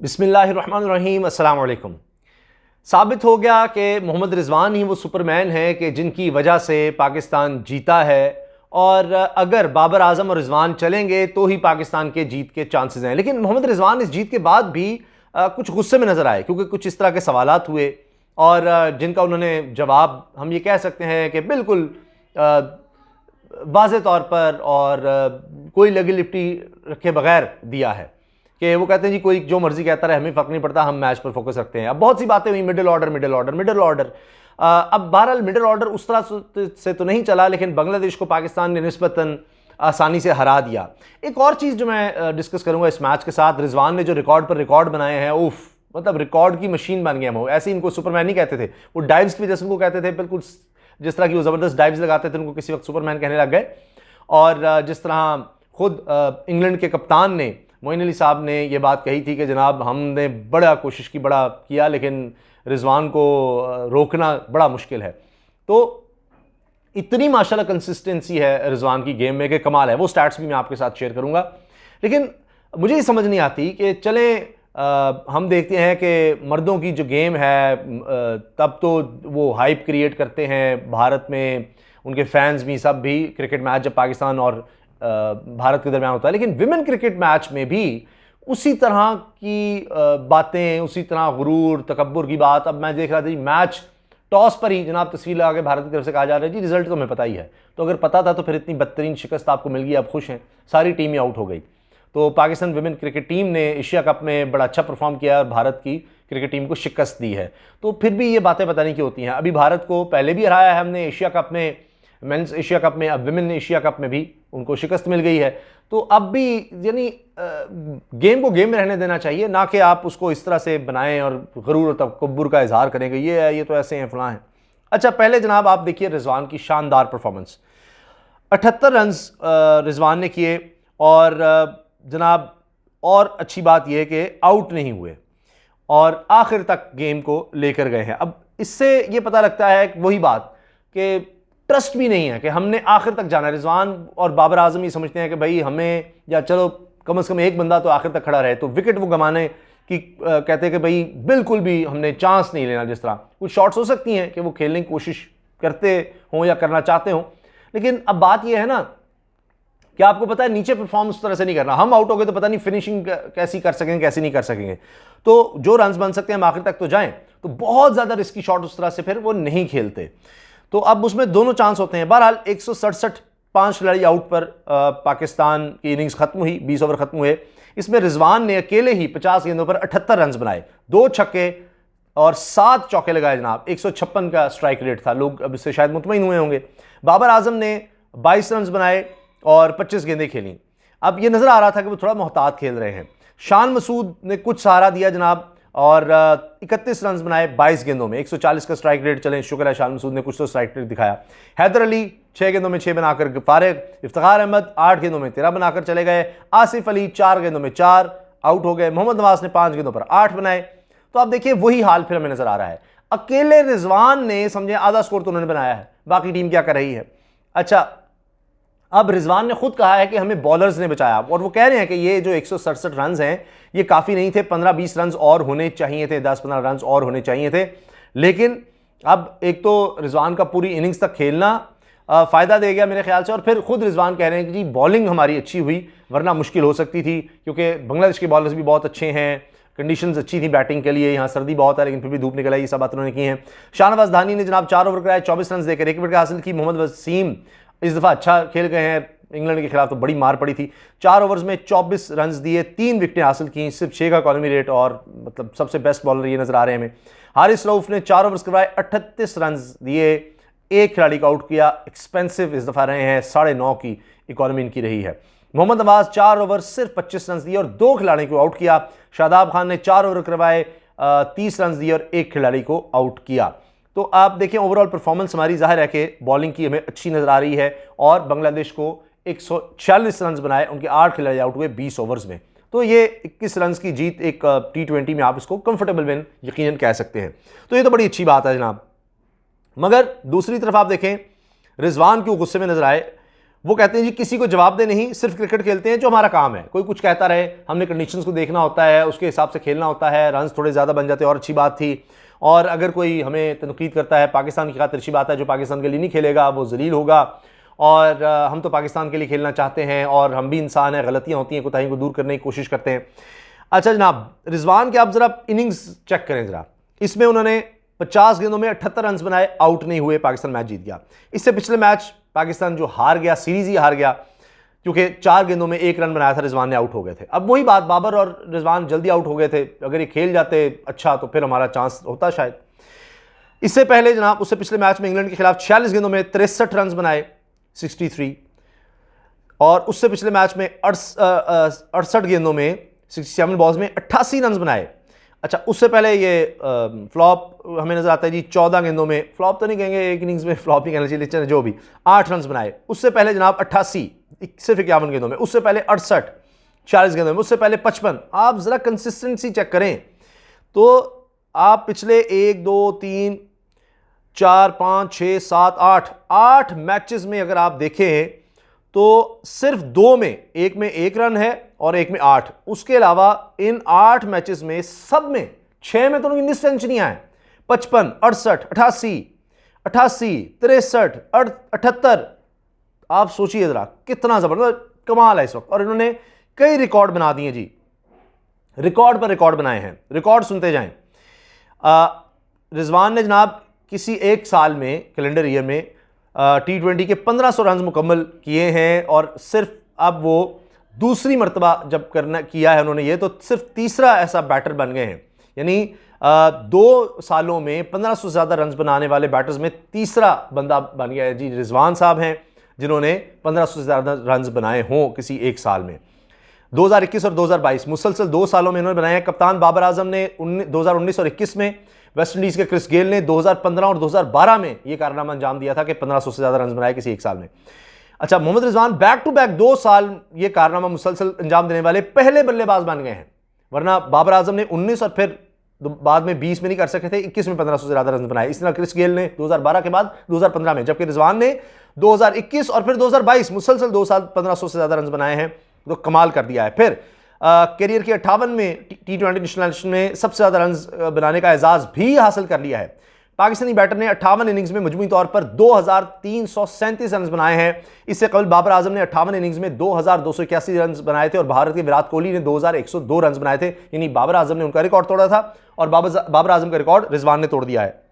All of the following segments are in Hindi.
बिस्मिल्लाहिर्रहमानिर्रहीम, अस्सलाम वालेकुम। साबित हो गया कि मोहम्मद रिजवान ही वो सुपरमैन है कि जिनकी वजह से पाकिस्तान जीता है, और अगर बाबर आजम और रिजवान चलेंगे तो ही पाकिस्तान के जीत के चांसेस हैं। लेकिन मोहम्मद रिजवान इस जीत के बाद भी कुछ गुस्से में नजर आए, क्योंकि कुछ इस तरह के सवालात हुए और जिनका उन्होंने जवाब हम ये कह सकते हैं कि बिल्कुल वाज़े तौर पर और कोई लगी लिपटी रखे बगैर दिया है कि वो कहते हैं जी कोई जो मर्जी कहता रहे, हमें फ़र्क नहीं पड़ता, हम मैच पर फोकस रखते हैं। अब बहुत सी बातें हुई, middle order middle order middle order. अब बहरहाल मिडिल ऑर्डर उस तरह से तो नहीं चला, लेकिन बांग्लादेश को पाकिस्तान ने निस्बतन आसानी से हरा दिया। एक और चीज़ जो मैं डिस्कस करूंगा इस मैच के साथ, रिजवान ने जो रिकॉर्ड पर रिकॉर्ड बनाए हैं, उफ, मतलब रिकॉर्ड की मशीन बन गए हम। ऐसे इनको सुपरमैन नहीं कहते थे, वो डाइव्स की वजह से उनको कहते थे, बिल्कुल जिस तरह की वो ज़बरदस्त डाइव्स लगाते थे उनको किसी वक्त सुपरमैन कहने लग गए। और जिस तरह खुद इंग्लैंड के कप्तान ने, मोइन अली साहब ने ये बात कही थी कि जनाब हमने बड़ा कोशिश की, बड़ा किया, लेकिन रिजवान को रोकना बड़ा मुश्किल है। तो इतनी माशाल्लाह कंसिस्टेंसी है रिजवान की गेम में कि कमाल है। वो स्टैट्स भी मैं आपके साथ शेयर करूंगा। लेकिन मुझे ये समझ नहीं आती कि चले हम देखते हैं कि मर्दों की जो गेम है तब तो वो हाइप क्रिएट करते हैं भारत में, उनके फैंस भी, सब भी, क्रिकेट मैच जब पाकिस्तान और भारत के दरमियान होता है। लेकिन विमेन क्रिकेट मैच में भी उसी तरह की बातें, उसी तरह गुरूर तकब्बुर की बात। अब मैं देख रहा था मैच टॉस पर ही जनाब तस्वीर लगा के भारत की तरफ से कहा जा रहा है जी रिजल्ट तो हमें पता ही है। तो अगर पता था तो फिर इतनी बदतरीन शिकस्त आपको मिल गई, आप खुश हैं? सारी टीम ही आउट हो गई। तो पाकिस्तान विमेन क्रिकेट टीम ने एशिया कप में बड़ा अच्छा परफॉर्म किया और भारत की क्रिकेट टीम को शिकस्त दी है। तो फिर भी ये बातें पता नहीं क्यों होती हैं। अभी भारत को पहले भी हराया है हमने एशिया कप में, मेंस एशिया कप में, अब विमेन एशिया कप में भी उनको शिकस्त मिल गई है। तो अब भी यानी गेम को गेम में रहने देना चाहिए, ना कि आप उसको इस तरह से बनाएं और गरूर और तकब्बुर का इजहार करें कि ये है, ये तो ऐसे हैं, फलां हैं। अच्छा, पहले जनाब आप देखिए रिजवान की शानदार परफॉर्मेंस। 78 रन रिजवान ने किए और जनाब और अच्छी बात यह कि आउट नहीं हुए और आखिर तक गेम को लेकर गए हैं। अब इससे यह पता लगता है वही बात कि ट्रस्ट भी नहीं है कि हमने आखिर तक जाना। रिजवान और बाबर आजम ये समझते हैं कि भाई हमें, या चलो कम से कम एक बंदा तो आखिर तक खड़ा रहे, तो विकेट वो गंवाने की कहते हैं कि भाई बिल्कुल भी हमने चांस नहीं लेना। जिस तरह कुछ शॉट्स हो सकती हैं कि वो खेलने की कोशिश करते हों या करना चाहते हों, लेकिन अब बात यह है ना कि आपको पता है नीचे परफॉर्म उस तरह से नहीं करना। हम आउट हो गए तो पता नहीं फिनिशिंग कैसी कर सकेंगे, कैसी नहीं कर सकेंगे। तो जो रन बन सकते हैं हम आखिर तक तो जाएं। तो बहुत ज्यादा रिस्की शॉट उस तरह से फिर वो नहीं खेलते। तो अब उसमें दोनों चांस होते हैं। बहरहाल 167 5 खिलाड़ी आउट पर पाकिस्तान की इनिंग्स खत्म हुई, 20 ओवर खत्म हुए। इसमें रिजवान ने अकेले ही 50 गेंदों पर 78 रन बनाए, 2 छक्के और 7 चौके लगाए जनाब। 156 का स्ट्राइक रेट था, लोग अब इससे शायद मुतमईन हुए होंगे। बाबर आजम ने 22 रन बनाए और 25 गेंदें खेली। अब यह नजर आ रहा था कि वो थोड़ा मोहतात खेल रहे हैं। शान मसूद ने कुछ सहारा दिया जनाब और 31 रन बनाए 22 गेंदों में। 140 का स्ट्राइक रेट, चले शुक्र है शान मसूद ने कुछ तो स्ट्राइक रेट दिखाया। हैदर अली 6 गेंदों में 6 बनाकर फारिग। इफ्तिखार अहमद 8 गेंदों में 13 बनाकर चले गए। आसिफ अली 4 गेंदों में 4 आउट हो गए। मोहम्मद नवाज ने 5 गेंदों पर 8 बनाए। तो आप देखिए वही हाल फिर हमें नजर आ रहा है। अकेले रिजवान ने समझे आधा स्कोर तो उन्होंने बनाया है, बाकी टीम क्या कर रही है। अच्छा, अब रिजवान ने खुद कहा है कि हमें बॉलर्स ने बचाया, और वो कह रहे हैं कि ये जो 167 रन हैं ये काफ़ी नहीं थे, 15-20 रन और होने चाहिए थे, 10-15 रन और होने चाहिए थे। लेकिन अब एक तो रिजवान का पूरी इनिंग्स तक खेलना फ़ायदा दे गया मेरे ख्याल से, और फिर खुद रिजवान कह रहे हैं कि जी बॉलिंग हमारी अच्छी हुई, वरना मुश्किल हो सकती थी, क्योंकि बांग्लादेश के बॉलर्स भी बहुत अच्छे हैं, कंडीशंस अच्छी थी बैटिंग के लिए, यहाँ सर्दी बहुत है लेकिन फिर भी धूप निकल आई, ये सब बात उन्होंने की हैं। शाहनवाज धानी ने जनाब 4 ओवर कराए, 24 रन देकर 1 विकेट हासिल की। मोहम्मद वसीम इस दफ़ा अच्छा खेल गए हैं, इंग्लैंड के खिलाफ तो बड़ी मार पड़ी थी। 4 ओवर्स में 24 रन दिए, 3 विकेटें हासिल की, सिर्फ 6 का इकॉनमी रेट, और मतलब सबसे बेस्ट बॉलर ये नजर आ रहे हैं हमें। हारिस रऊफ ने 4 ओवर्स करवाए, 38 रन दिए, 1 खिलाड़ी को आउट किया। एक्सपेंसिव इस दफ़ा रहे हैं, 9.5 की इकॉनमी इनकी रही है। मोहम्मद नवाज 4 ओवर सिर्फ 25 रन दिए और 2 खिलाड़ी को आउट किया। शादाब खान ने 4 ओवर करवाए, 30 रन दिए और 1 खिलाड़ी को आउट किया। तो आप देखें ओवरऑल परफॉर्मेंस हमारी जाहिर है कि बॉलिंग की हमें अच्छी नजर आ रही है, और बांग्लादेश को 146 रन बनाए, उनके 8 खिलाड़ी आउट हुए 20 ओवर्स में। तो ये 21 रन की जीत एक T20 में आप इसको कंफर्टेबल विन यकीनन कह सकते हैं। तो ये तो बड़ी अच्छी बात है जनाब। मगर दूसरी तरफ आप देखें रिजवान क्यों गुस्से में नजर आए, वो कहते हैं जी किसी को जवाब दे नहीं, सिर्फ क्रिकेट खेलते हैं जो हमारा काम है। कोई कुछ कहता रहे, हमने कंडीशंस को देखना होता है, उसके हिसाब से खेलना होता है, रन थोड़े ज़्यादा बन जाते हैं और अच्छी बात थी। और अगर कोई हमें तनकीद करता है पाकिस्तान की खातिर, अच्छी बात है, जो पाकिस्तान के लिए नहीं खेलेगा वो जलील होगा। और हम तो पाकिस्तान के लिए खेलना चाहते हैं और हम भी इंसान हैं, गलतियाँ होती हैं, कोताहियों को दूर करने की कोशिश करते हैं। अच्छा जनाब, रिजवान के आप ज़रा इनिंग्स चेक करें ज़रा। इसमें उन्होंने 50 गेंदों में 78 रन बनाए, आउट नहीं हुए, पाकिस्तान मैच जीत गया। इससे पिछले मैच पाकिस्तान जो हार गया, सीरीज ही हार गया, क्योंकि 4 गेंदों में 1 रन बनाया था, रिजवान ने आउट हो गए थे। अब वही बात, बाबर और रिजवान जल्दी आउट हो गए थे, अगर ये खेल जाते अच्छा तो फिर हमारा चांस होता शायद। इससे पहले जनाब, उससे पिछले मैच में इंग्लैंड के खिलाफ 46 गेंदों में 63 रन बनाए, 63। और उससे पिछले मैच में 68 गेंदों में 67 बॉल्स में 88 रन बनाए। अच्छा, उससे पहले ये फ्लॉप हमें नजर आता है जी, 14 गेंदों में, फ्लॉप तो नहीं कहेंगे, एक इनिंग्स में फ्लॉप ही कहना चाहिए, जो भी, 8 रन बनाए। उससे पहले जनाब 88, सिर्फ 51 गेंदों में। उससे पहले 68, 40 गेंदों में। उससे पहले 55। आप जरा कंसिस्टेंसी चेक करें तो आप पिछले 1 2 3 4 5 6 7 8 मैचेस में अगर आप देखें तो सिर्फ 2 में, एक में 1 रन है और एक में 8। उसके अलावा इन 8 मैचेस में सब में 6 में तो उनकी मिस सेंचुरियां हैं। 55, 68, 88, 88, 63, 78। आप सोचिए जरा कितना जबरदस्त कमाल है इस वक्त। और इन्होंने कई रिकॉर्ड बना दिए जी, रिकॉर्ड पर रिकॉर्ड बनाए हैं। रिकॉर्ड सुनते जाएं। रिजवान ने जनाब किसी एक साल में, कैलेंडर ईयर में, T20 के 1500 रन मुकम्मल किए हैं। और सिर्फ अब वो दूसरी मरतबा जब किया है उन्होंने ये, तो सिर्फ तीसरा ऐसा बैटर बन गए हैं। यानी 2 सालों में 1500 से ज़्यादा रन बनाने वाले बैटर्स में तीसरा बंदा बन गया है जी, रिजवान साहब हैं, जिन्होंने 1500 से ज़्यादा रन बनाए हों किसी एक साल में। 2021 और 2022 मुसलसल 2 सालों में इन्होंने बनाए हैं। कप्तान बाबर आजम ने 2019 और 21 में, वेस्ट इंडीज़ के क्रिस गेल ने 2015 और 2012 में यह कारनामा अंजाम दिया था कि 1500 से ज़्यादा रन बनाए किसी एक साल में। अच्छा, Mohammad Rizwan back to back 2 साल ये कारनामा मुसलसल अंजाम देने वाले पहले बल्लेबाज बन गए हैं। वरना बाबर आजम ने 19 और फिर बाद में 20 में नहीं कर सके थे, 21 में 1500 से ज़्यादा रन बनाए। इस तरह क्रिस गेल ने 2012 के बाद 2015 में, जबकि रिजवान ने 2021 और फिर 2022 मुसलसल 2 साल 1500 से ज़्यादा रन बनाए हैं, तो कमाल कर दिया है। फिर करियर के 58 में T20 नेशनल में सबसे ज़्यादा रन बनाने का एजाज़ भी हासिल कर लिया है। पाकिस्तानी बैटर ने 58 इनिंग्स में मजमूई तौर पर 2337 रन बनाए हैं। इससे कबल बाबर आजम ने 58 इनिंग्स में 2281 रन बनाए थे और भारत के विराट कोहली ने 2102 रन बनाए थे। यानी बाबर आजम ने उनका रिकॉर्ड तोड़ा था और बाबर आजम का रिकॉर्ड रिजवान ने तोड़ दिया है।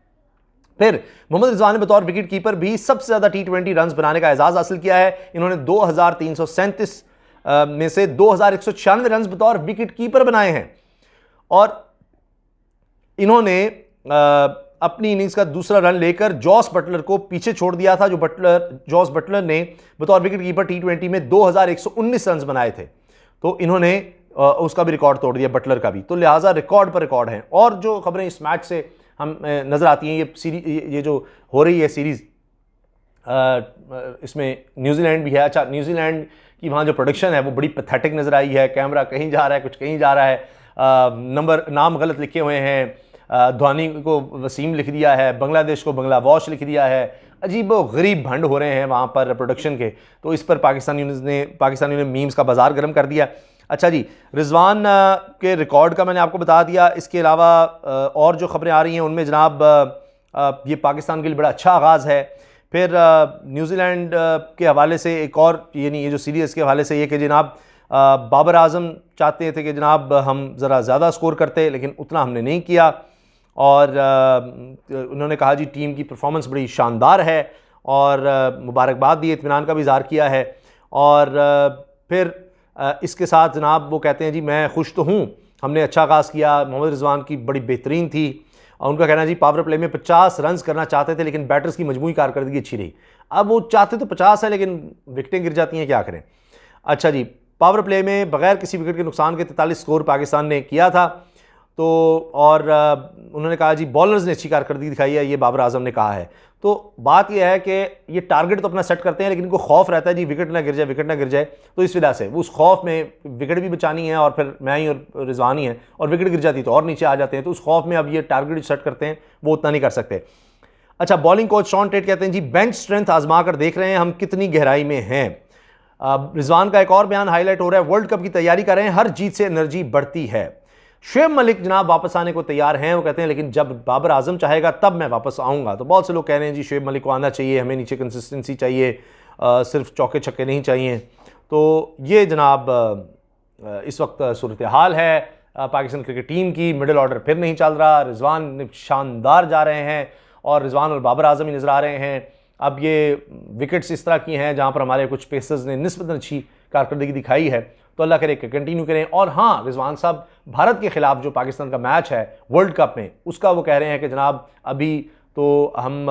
फिर मोहम्मद रिजवान ने बतौर विकेट कीपर भी सबसे ज़्यादा T20 रन बनाने का एजाज़ हासिल किया है। इन्होंने 2337 में से 2196 रन बतौर विकेट कीपर बनाए हैं। और इन्होंने अपनी इनिंग्स का दूसरा रन लेकर जॉस बटलर को पीछे छोड़ दिया था, जॉस बटलर ने बतौर विकेट कीपर T20 में 2119 रन बनाए थे। तो इन्होंने उसका भी रिकॉर्ड तोड़ दिया, बटलर का भी। तो लिहाजा रिकॉर्ड पर रिकॉर्ड हैं। और जो खबरें इस मैच से हम नज़र आती हैं, ये जो हो रही है सीरीज़, इसमें न्यूजीलैंड भी है। अच्छा, न्यूजीलैंड की वहाँ जो प्रोडक्शन है वो बड़ी पैथेटिक नज़र आई है। कैमरा कहीं जा रहा है, कुछ कहीं जा रहा है, नाम गलत लिखे हुए हैं। धोनी को वसीम लिख दिया है, बांग्लादेश को बंगला वॉश लिख दिया है। अजीब व गरीब भंड हो रहे हैं वहाँ पर प्रोडक्शन के। तो इस पर पाकिस्तानियों ने मीम्स का बाजार गर्म कर दिया। अच्छा जी, रिजवान के रिकॉर्ड का मैंने आपको बता दिया। इसके अलावा और जो खबरें आ रही हैं उनमें जनाब ये पाकिस्तान के लिए बड़ा अच्छा आगाज़ है। फिर न्यूजीलैंड के हवाले से एक और, यानी ये जो सीरीज़ के हवाले से ये कि जनाब बाबर आजम चाहते थे कि जनाब हम ज़रा ज़्यादा स्कोर करते, लेकिन उतना हमने नहीं किया। और उन्होंने कहा जी टीम की परफॉर्मेंस बड़ी शानदार है और मुबारकबाद दी, इत्मीनान का भी इज़हार किया है। और फिर इसके साथ जनाब वो कहते हैं जी मैं खुश तो हूँ, हमने अच्छा आगाज़ किया, मोहम्मद रिजवान की बड़ी बेहतरीन थी। और उनका कहना है जी पावर प्ले में 50 रन करना चाहते थे, लेकिन बैटर्स की मजमूई कारकर्दगी अच्छी रही। अब वो चाहते तो 50 है, लेकिन विकेटें गिर जाती हैं, क्या करें। अच्छा जी, पावर प्ले में बगैर किसी विकेट के नुकसान के 43 स्कोर पाकिस्तान ने किया था। तो और उन्होंने कहा जी बॉलर्स ने अच्छी कारकर्दगी दिखाई है, ये बाबर आजम ने कहा है। तो बात यह है कि ये टारगेट तो अपना सेट करते हैं, लेकिन इनको खौफ रहता है जी विकेट ना गिर जाए, विकेट ना गिर जाए। तो इस वजह से वो उस खौफ में विकेट भी बचानी है और फिर मैं ही और रिजवान ही है, और विकेट गिर जाती तो और नीचे आ जाते हैं। तो उस खौफ में अब ये टारगेट सेट करते हैं, वो उतना नहीं कर सकते। अच्छा, बॉलिंग कोच शॉन टेट कहते हैं जी बेंच स्ट्रेंथ आजमा कर देख रहे हैं हम कितनी गहराई में हैं। रिजवान का एक और बयान हाईलाइट हो रहा है, वर्ल्ड कप की तैयारी कर रहे हैं, हर जीत से एनर्जी बढ़ती है। शुएब मलिक जनाब वापस आने को तैयार हैं, वो कहते हैं लेकिन जब बाबर आजम चाहेगा तब मैं वापस आऊँगा। तो बहुत से लोग कह रहे हैं जी शुएब मलिक को आना चाहिए, हमें नीचे कंसिस्टेंसी चाहिए, सिर्फ चौके छक्के नहीं चाहिए। तो ये जनाब इस वक्त सूरत हाल है पाकिस्तान क्रिकेट टीम की। मिडिल ऑर्डर फिर नहीं चल रहा, रिजवान शानदार जा रहे हैं और रिजवान और बाबर आजम ही नज़र आ रहे हैं। अब ये विकेट्स इस तरह की हैं जहाँ पर हमारे कुछ पेसर्स ने निस्बतन अच्छी कारकर्दगी दिखाई है, तो अल्लाह करे कि कंटिन्यू करें। और हाँ, रिजवान साहब भारत के खिलाफ जो पाकिस्तान का मैच है वर्ल्ड कप में, उसका वो कह रहे हैं कि जनाब अभी तो हम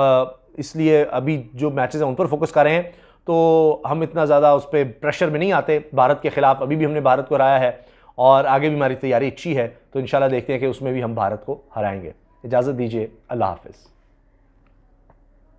इसलिए अभी जो मैचेस हैं उन पर फोकस कर रहे हैं, तो हम इतना ज़्यादा उस पर प्रेशर में नहीं आते भारत के खिलाफ। अभी भी हमने भारत को हराया है और आगे भी हमारी तैयारी अच्छी है, तो इंशाल्लाह देखते हैं कि उसमें भी हम भारत को हराएंगे। इजाज़त दीजिए, अल्लाह हाफ़िज़।